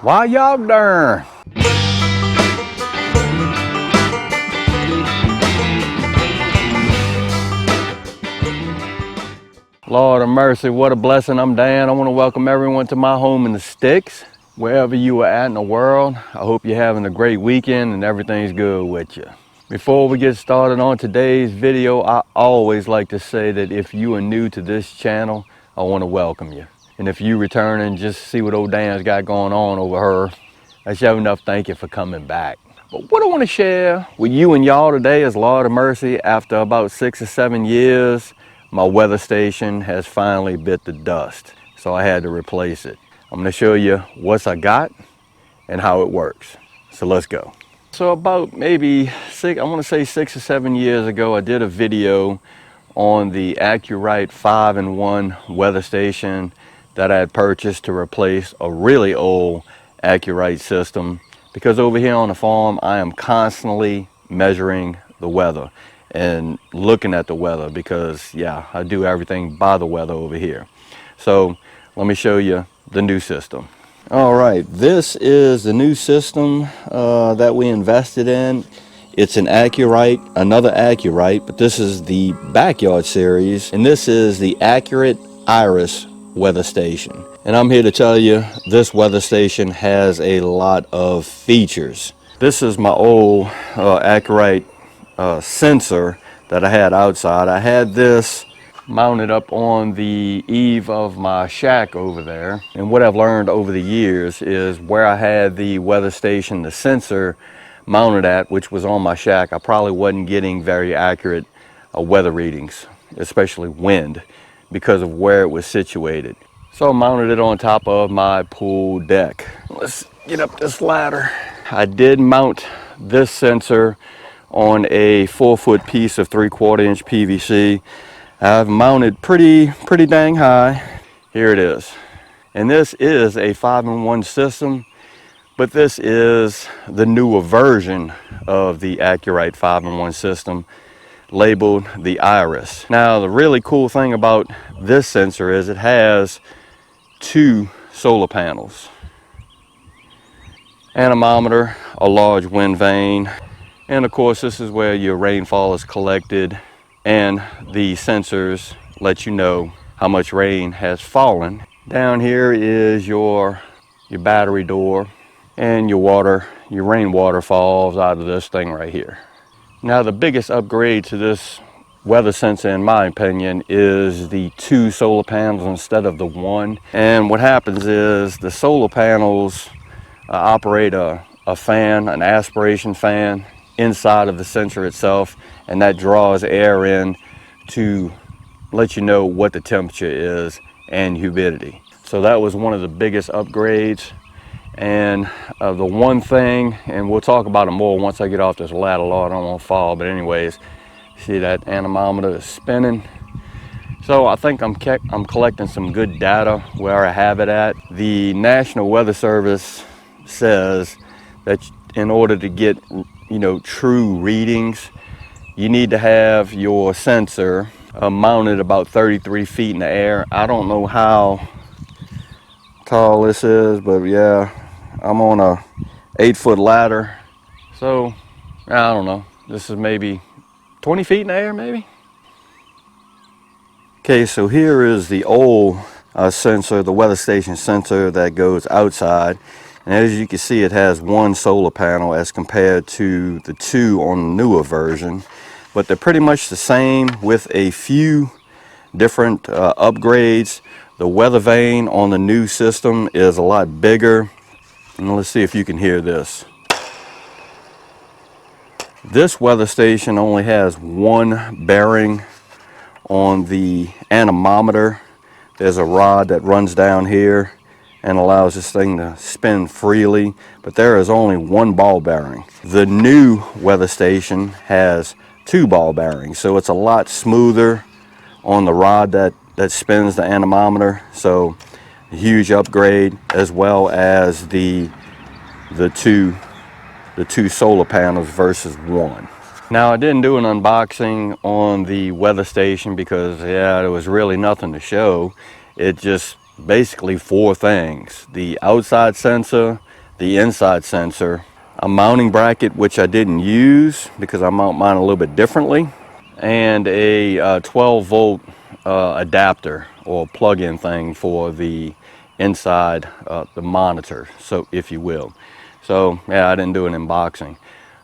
Why y'all darn? Lord of mercy, what a blessing. I'm Dan. I want to welcome everyone to my home in the sticks. Wherever you are at in the world, I hope you're having a great weekend and everything's good with you. Before we get started on today's video, I always like to say that if you are new to this channel, I want to welcome you. And if you return and just see what old Dan's got going on over her, that's you enough thank you for coming back. But what I want to share with you and y'all today is, Lord of mercy, after about 6 or 7 years, my weather station has finally bit the dust. So I had to replace it. I'm going to show you what I got and how it works. So let's go. So about maybe I want to say 6 or 7 years ago, I did a video on the Acurite 5-in-1 weather station that I had purchased to replace a really old Acurite system, because over here on the farm I am constantly measuring the weather and looking at the weather, because yeah, I do everything by the weather over here. So let me show you the new system. All right, this is the new system that we invested in. It's an Acurite, another Acurite, but this is the backyard series, and this is the Acurite Iris weather station. And I'm here to tell you, this weather station has a lot of features. This is my old Acurite sensor that I had outside. I had this mounted up on the eave of my shack over there. And what I've learned over the years is where I had the weather station, the sensor mounted at, which was on my shack, I probably wasn't getting very accurate weather readings, especially wind, because of where it was situated. So I mounted it on top of my pool deck. Let's get up this ladder. I did mount this sensor on a 4-foot piece of 3/4 inch PVC. I've mounted pretty dang high. Here it is. And this is a 5-in-1 system, but this is the newer version of the Acurite 5-in-1 system, labeled the Iris. Now, the really cool thing about this sensor is it has 2 solar panels, anemometer, a large wind vane, and of course this is where your rainfall is collected, and the sensors let you know how much rain has fallen. Down here is your battery door, and your rainwater falls out of this thing right here. Now, the biggest upgrade to this weather sensor, in my opinion, is the 2 solar panels instead of the 1. And what happens is the solar panels operate a fan, an aspiration fan, inside of the sensor itself, and that draws air in to let you know what the temperature is and humidity. So that was one of the biggest upgrades. And the one thing, and we'll talk about it more once I get off this ladder, Lord, I don't want to fall, but anyways, see that anemometer is spinning. So I think I'm collecting some good data where I have it at. The National Weather Service says that in order to get true readings, you need to have your sensor mounted about 33 feet in the air. I don't know how tall this is, but yeah, I'm on a 8-foot ladder, so I don't know, this is maybe 20 feet in the air, maybe. Okay, so here is the old sensor, the weather station sensor that goes outside. And as you can see, it has 1 solar panel as compared to the 2 on the newer version. But they're pretty much the same with a few different upgrades. The weather vane on the new system is a lot bigger. And let's see if you can hear this. This weather station only has 1 bearing on the anemometer. There's a rod that runs down here and allows this thing to spin freely, but there is only 1 ball bearing. The new weather station has 2 ball bearings, so it's a lot smoother on the rod that spins the anemometer. So a huge upgrade, as well as the 2 solar panels versus 1. Now, I didn't do an unboxing on the weather station because yeah, there was really nothing to show. It just basically 4 things: the outside sensor, the inside sensor, a mounting bracket, which I didn't use because I mount mine a little bit differently, and a 12 volt adapter or plug-in thing for the inside the monitor, so if you will. So yeah, I didn't do an unboxing.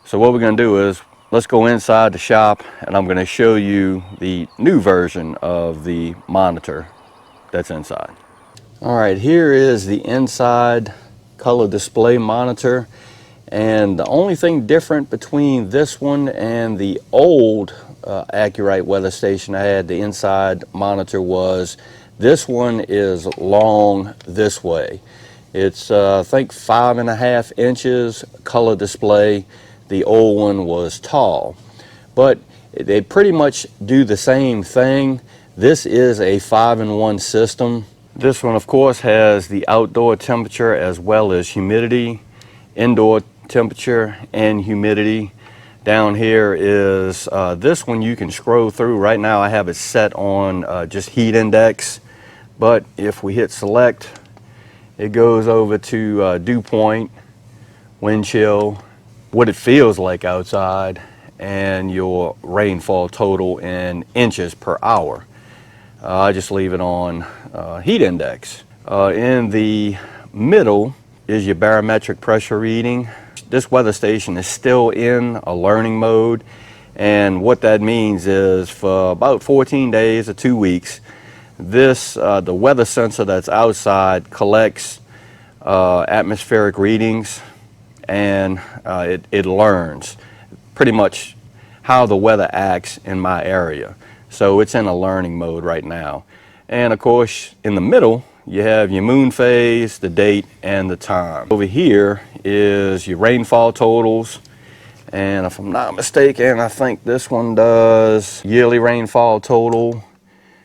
So what we're going to do is let's go inside the shop and I'm going to show you the new version of the monitor that's inside. All right, here is the inside color display monitor, and the only thing different between this one and the old Acurite weather station I had, the inside monitor, was this one is long this way. It's I think 5.5 inches color display. The old one was tall, but they pretty much do the same thing. This is a 5-in-1 system. This one of course has the outdoor temperature as well as humidity, indoor temperature and humidity. Down here is this one you can scroll through. Right now I have it set on just heat index, but if we hit select, it goes over to dew point, wind chill, what it feels like outside, and your rainfall total in inches per hour. I just leave it on heat index. In the middle is your barometric pressure reading. This weather station is still in a learning mode, and what that means is for about 14 days or 2 weeks, this the weather sensor that's outside collects atmospheric readings, and it learns pretty much how the weather acts in my area. So it's in a learning mode right now. And of course, in the middle, you have your moon phase, the date, and the time. Over here is your rainfall totals. And if I'm not mistaken, I think this one does yearly rainfall total,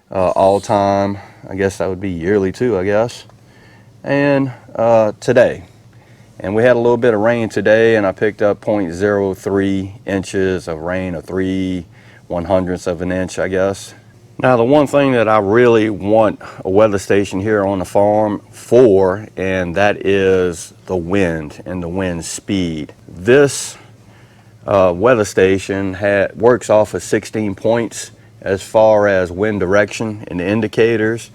all time. I guess that would be yearly too, I guess. And today. And we had a little bit of rain today, and I picked up 0.03 inches of rain, or 3/100ths of an inch, I guess. Now, the one thing that I really want a weather station here on the farm for, and that is the wind and the wind speed. This weather station works off of 16 points as far as wind direction and indicators.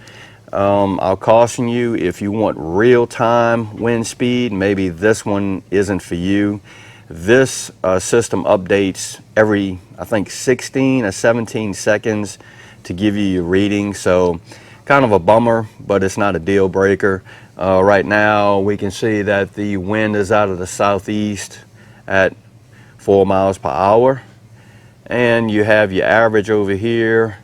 I'll caution you, if you want real-time wind speed, maybe this one isn't for you. This system updates every, I think, 16 or 17 seconds to give you your reading, so kind of a bummer, but it's not a deal breaker. Right now we can see that the wind is out of the southeast at 4 miles per hour, and you have your average over here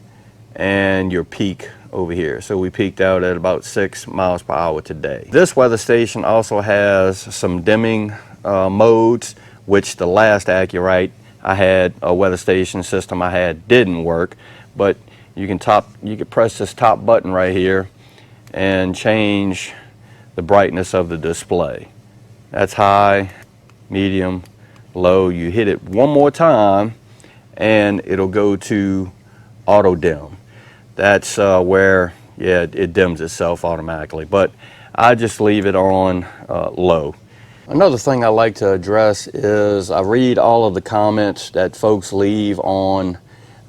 and your peak over here. So we peaked out at about 6 miles per hour today. This weather station also has some dimming modes, which the last Acurite I had, a weather station system I had, didn't work. But you can press this top button right here and change the brightness of the display. That's high, medium, low. You hit it one more time and it'll go to auto dim. That's where, yeah, it dims itself automatically, but I just leave it on low. Another thing I like to address is I read all of the comments that folks leave on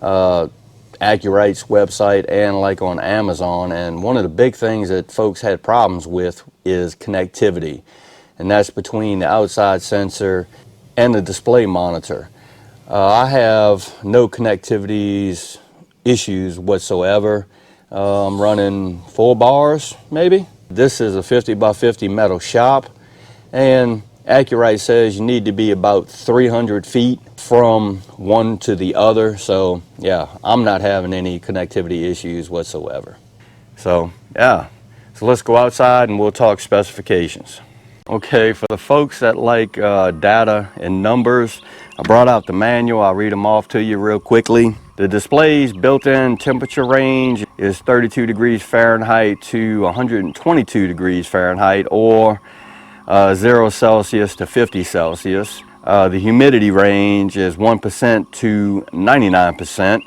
Acurite's website and like on Amazon, and one of the big things that folks had problems with is connectivity, and that's between the outside sensor and the display monitor. I have no connectivity issues whatsoever. I'm running 4 bars maybe. This is a 50 by 50 metal shop, and Acurite says you need to be about 300 feet from one to the other. So yeah, I'm not having any connectivity issues whatsoever. So yeah, so let's go outside and we'll talk specifications. Okay, for the folks that like data and numbers, I brought out the manual. I'll read them off to you real quickly. The display's built-in temperature range is 32 degrees Fahrenheit to 122 degrees Fahrenheit, or 0 Celsius to 50 Celsius. The humidity range is 1% to 99%.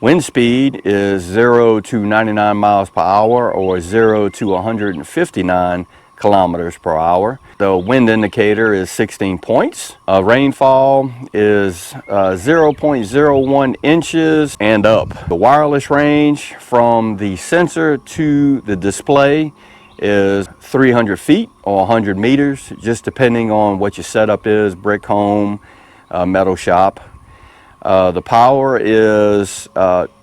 Wind speed is 0 to 99 miles per hour, or 0 to 159 kilometers per hour. The wind indicator is 16 points. Rainfall is 0.01 inches and up. The wireless range from the sensor to the display is 300 feet or 100 meters, just depending on what your setup is, brick home, metal shop. The power is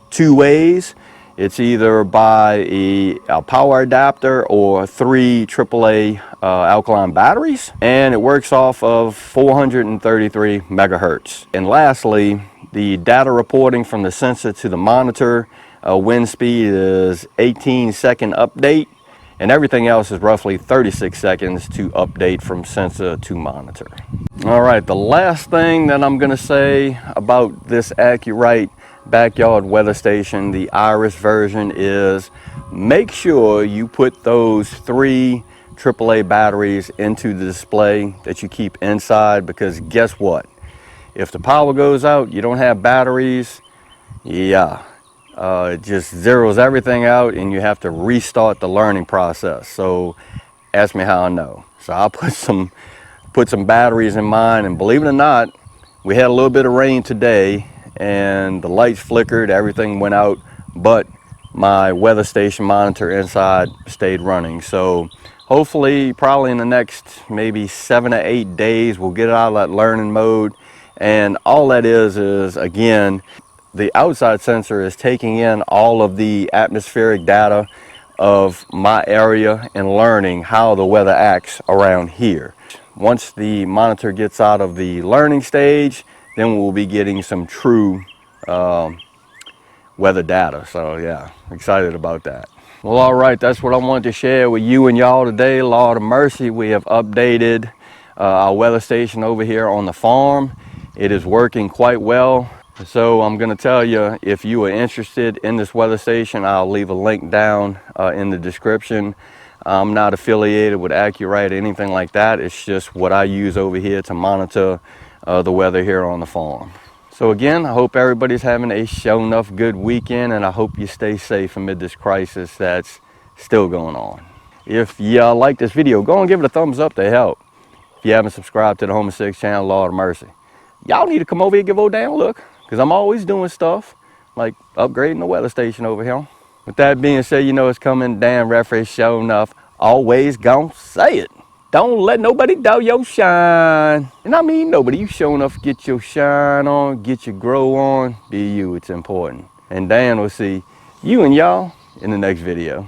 two ways. It's either by a power adapter or 3 AAA alkaline batteries, and it works off of 433 megahertz. And lastly, the data reporting from the sensor to the monitor, wind speed is 18-second update, and everything else is roughly 36 seconds to update from sensor to monitor. All right, the last thing that I'm gonna say about this Acurite backyard weather station, the Iris version, is make sure you put those 3 AAA batteries into the display that you keep inside, because guess what? If the power goes out, you don't have batteries, it just zeroes everything out and you have to restart the learning process. So ask me how I know. So I'll put some batteries in mine, and believe it or not, we had a little bit of rain today and the lights flickered, everything went out, but my weather station monitor inside stayed running. So hopefully, probably in the next maybe 7 to 8 days, we'll get out of that learning mode. And all that is again, the outside sensor is taking in all of the atmospheric data of my area and learning how the weather acts around here. Once the monitor gets out of the learning stage, then we'll be getting some true weather data. So yeah, excited about that. Well, all right, that's what I wanted to share with you and y'all today. Lord of mercy, we have updated our weather station over here on the farm. It is working quite well. So I'm going to tell you, if you are interested in this weather station, I'll leave a link down in the description. I'm not affiliated with Acurite or anything like that. It's just what I use over here to monitor the weather here on the farm. So again, I hope everybody's having a show enough good weekend, and I hope you stay safe amid this crisis that's still going on. If you like this video, go and give it a thumbs up to help. If you haven't subscribed to the Home of Six channel, Lord of mercy, y'all need to come over here and give a damn look, because I'm always doing stuff like upgrading the weather station over here. With that being said, you know it's coming. Dan Referee, show enough, always gon' say it. Don't let nobody doubt your shine. And I mean nobody. You show enough, get your shine on, get your grow on. Be you, it's important. And Dan will see you and y'all in the next video.